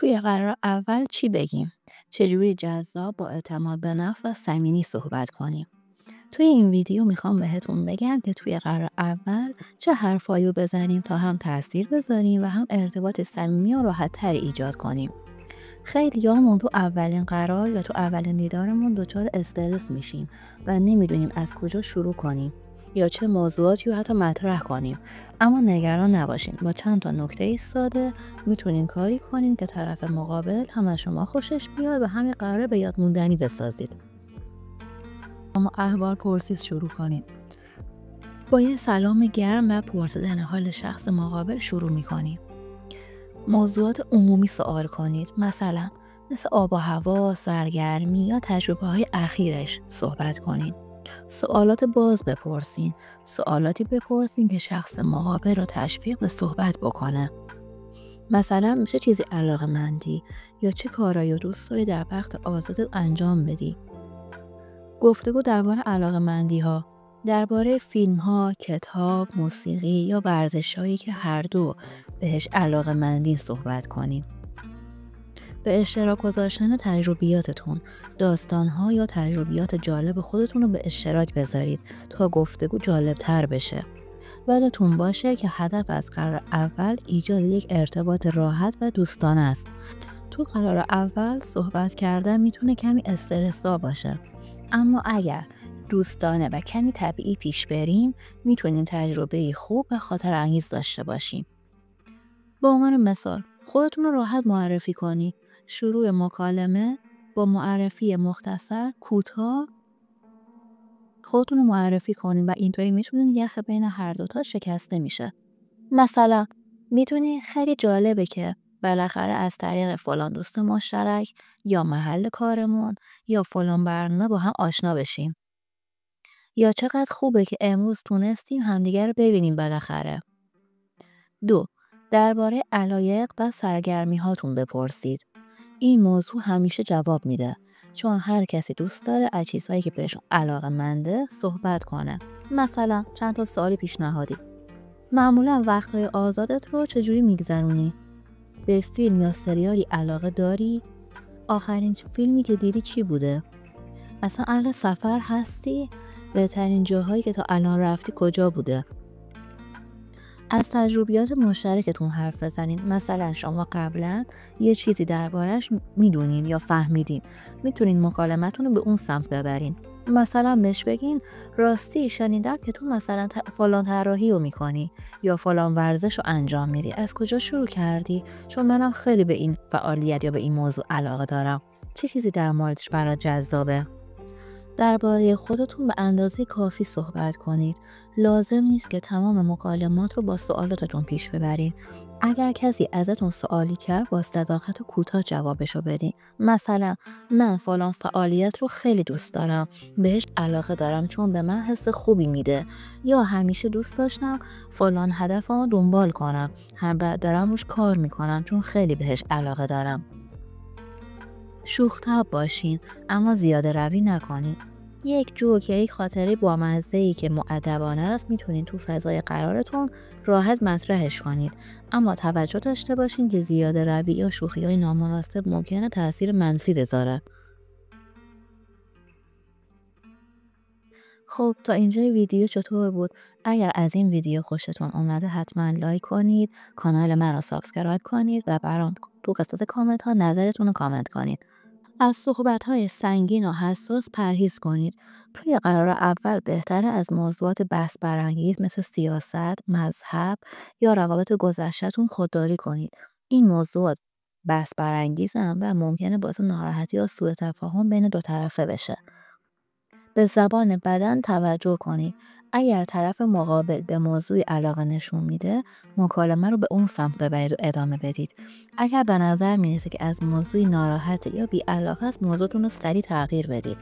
توی قرار اول چی بگیم؟ چجوری جذاب با اعتماد به نفس و صمیمی صحبت کنیم؟ توی این ویدیو میخوام بهتون بگم که توی قرار اول چه حرفایی رو بزنیم تا هم تاثیر بذاریم و هم ارتباط صمیمی و راحت‌تری ایجاد کنیم. خیلیامون تو اولین قرار یا تو اولین دیدارمون دچار استرس میشیم و نمیدونیم از کجا شروع کنیم یا چه موضوعاتی رو حتی مطرح کنیم. اما نگران نباشین، با چند تا نکته ساده میتونین کاری کنین که طرف مقابل هم از شما خوشش بیاد و همین قرار به یاد موندنی بسازید. اما احوال پرسید شروع کنید. با یه سلام گرم و پرسیدن حال شخص مقابل شروع میکنیم. موضوعات عمومی سوال کنید، مثل آب و هوا، سرگرمی یا تجربه های اخیرش صحبت کنید. سوالات باز بپرسین، سوالاتی بپرسین که شخص مقابل رو تشویق به صحبت بکنه. مثلا چه چیزی علاقه‌مندی یا چه کارایی دوست داری در وقت آزادت انجام بدی. گفتگو درباره علاقه‌مندی ها، درباره فیلم ها، کتاب، موسیقی یا ورزش‌هایی که هر دو بهش علاقه‌مندین صحبت کنین. به اشتراک گذاشتن تجربیاتتون، داستان‌ها یا تجربیات جالب خودتون رو به اشتراک بذارید تا گفتگو جالب‌تر بشه. یادتون باشه که هدف از قرار اول ایجاد یک ارتباط راحت و دوستانه است. تو قرار اول صحبت کردن میتونه کمی استرس‌زا باشه، اما اگر دوستانه و کمی طبیعی پیش بریم میتونیم تجربه خوب و خاطر انگیز داشته باشیم. به عنوان مثال خودتون رو راحت معرفی کنید. شروع مکالمه با معرفی مختصر کوتاه خودتون رو معرفی کنید و اینطوری میتونین یخ بین هر دوتا شکسته میشه. مثلا میتونی خیلی جالبه که بالاخره از طریق فلان دوست مشترک یا محل کارمون یا فلان برنامه با هم آشنا بشیم. یا چقدر خوبه که امروز تونستیم همدیگر رو ببینیم بالاخره. 2. درباره علایق و سرگرمی هاتون بپرسید. این موضوع همیشه جواب میده، چون هر کسی دوست داره از چیزهایی که بهشون علاقه‌منده صحبت کنه. مثلا چند تا سوال پیشنهادی. معمولا وقتهای آزادت رو چجوری میگذرونی؟ به فیلم یا سریالی علاقه داری؟ آخرین فیلمی که دیدی چی بوده؟ مثلا اهل سفر هستی؟ بهترین جاهایی که تا الان رفتی کجا بوده؟ از تجربیات مشترکتون حرف بزنید. مثلا شما قبلا یه چیزی دربارش میدونین یا فهمیدین، میتونین مکالمتون رو به اون سمت ببرین. مثلا بهش بگین راستی شنیدم که تو مثلا فلان طراحی رو میکنی یا فلان ورزش رو انجام میدی، از کجا شروع کردی؟ چون منم خیلی به این فعالیت یا به این موضوع علاقه دارم. چه چیزی در موردش برات جذابه؟ درباره خودتون به اندازه کافی صحبت کنید. لازم نیست که تمام مکالمات رو با سوالاتتون پیش ببرید. اگر کسی ازتون سوالی کرد با صداقت و کوتاه جوابشو بدین. مثلا من فلان فعالیت رو خیلی دوست دارم، بهش علاقه دارم چون به من حس خوبی میده، یا همیشه دوست داشتم فلان هدفمو دنبال کنم، هم بعد دارم روش کار میکنم چون خیلی بهش علاقه دارم. شوخ‌طبع باشین اما زیاده روی نکنین. یک جوک یا یک خاطره بامزه‌ای که مؤدبانه است میتونین تو فضای قرارتون راحت مطرحش کنید، اما توجه داشته باشین که زیاده روی یا شوخی‌های نامناسب ممکنه تاثیر منفی بذاره. خب تا اینجای ویدیو چطور بود؟ اگر از این ویدیو خوشتون اومده حتما لایک کنید، کانال من رو سابسکرایب کنید و برام تو قسمت کامنت ها نظرتون رو کامنت کنید. از صحبت‌های سنگین و حساس پرهیز کنید. توی قرار اول بهتره از موضوعات بحث برانگیز مثل سیاست، مذهب یا روابط گذشته‌تون خودداری کنید. این موضوعات بحث برانگیزن و ممکنه باعث ناراحتی یا سوء تفاهم بین دو طرفه بشه. به زبان بدن توجه کنید. اگر طرف مقابل به موضوعی علاقه نشون میده، مکالمه رو به اون سمت ببرید و ادامه بدید. اگر به نظر میرسه که از موضوعی ناراحته یا بی‌علاقه است، موضوعتون رو سریع تغییر بدید.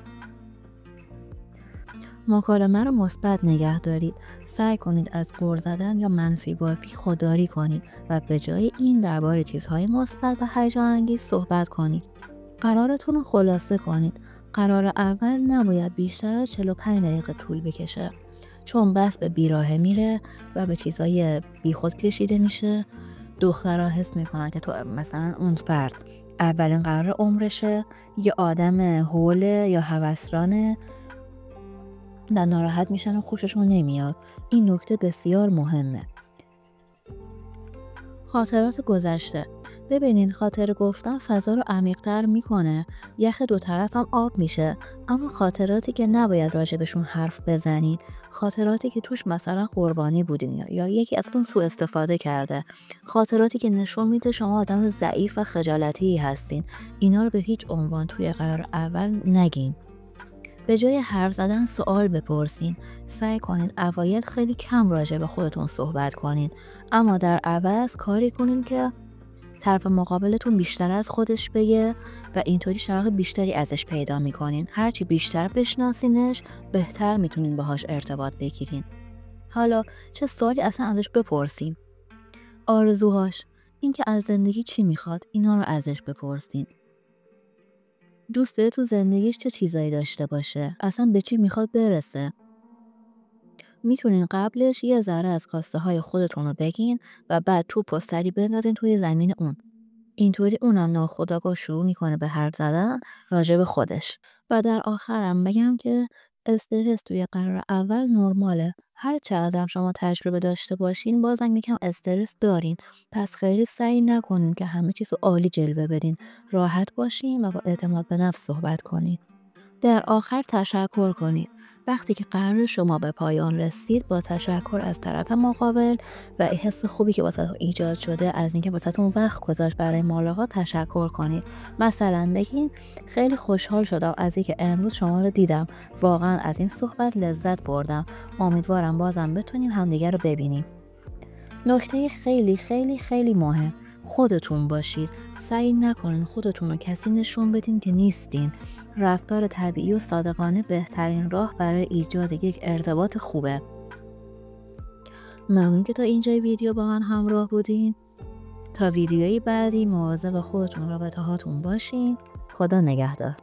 مکالمه رو مثبت نگه دارید. سعی کنید از غر زدن یا منفی بافی خودداری کنید و به جای این درباره چیزهای مثبت و هیجان انگیز صحبت کنید. قرارتون رو خلاصه کنید. قرار اول نباید بیشتر از 45 دقیقه طول بکشه، چون بس به بیراهه میره و به چیزای بیخود کشیده میشه دخترها حس میکنن که تو مثلا اون فرد اولین قرار عمرشه، یه آدم هوله یا هوسرانه و ناراحت میشن و خوششون نمیاد. این نکته بسیار مهمه. خاطرات گذشته. ببینین خاطره گفتن فضا رو عمیق‌تر میکنه، یخ دو طرف هم آب میشه، اما خاطراتی که نباید راجبشون حرف بزنید، خاطراتی که توش مثلا قربانی بودین یا یکی ازتون سوء استفاده کرده، خاطراتی که نشون میده شما آدم ضعیف و خجالتی هستین، اینا رو به هیچ عنوان توی قرار اول نگین. به جای حرف زدن سوال بپرسین. سعی کنید اوایل خیلی کم راجع به خودتون صحبت کنین، اما در عوض کاری کنین که طرف مقابلتون بیشتر از خودش بگه و اینطوری شناخت بیشتری ازش پیدا میکنین. هرچی بیشتر بشناسینش بهتر میتونین باهاش ارتباط بگیرین. حالا چه سوالی اصلا ازش بپرسین؟ آرزوهاش، اینکه از زندگی چی میخواد، اینا رو ازش بپرسین. دوست داره تو زندگیش چه چیزایی داشته باشه، اصلا به چی میخواد برسه. میتونین قبلش یه ذره از خواسته های خودتون رو بگین و بعد توپ و سری بندازین توی زمین اون. اینطوری اونم ناخودآگاه شروع میکنه به حرف زدن راجع به خودش. و در آخرم بگم که استرس توی قرار اول نرماله. هر چقدرم شما تجربه داشته باشین بازم یکم استرس دارین، پس خیلی سعی نکنین که همه چیزو عالی جلوه بدین. راحت باشین و با اعتماد به نفس صحبت کنین. در آخر تشکر کنید. وقتی که قرار شما به پایان رسید با تشکر از طرف مقابل و حس خوبی که واسهتون ایجاد شده از اینکه واسهتون وقت گذاشت برای ملاقات تشکر کنید. مثلا بگین خیلی خوشحال شدم از اینکه امروز شما رو دیدم، واقعا از این صحبت لذت بردم، امیدوارم بازم بتونیم همدیگه رو ببینیم. نکته خیلی خیلی خیلی مهم، خودتون باشید. سعی نکنین خودتون رو کسی نشون بدین که نیستین. رفتار طبیعی و صادقانه بهترین راه برای ایجاد یک ارتباط خوبه. ممنون که تا اینجای ویدیو با من همراه بودین. تا ویدیوی بعدی مواظب خودتون و رابطه هاتون باشین. خدا نگهدار.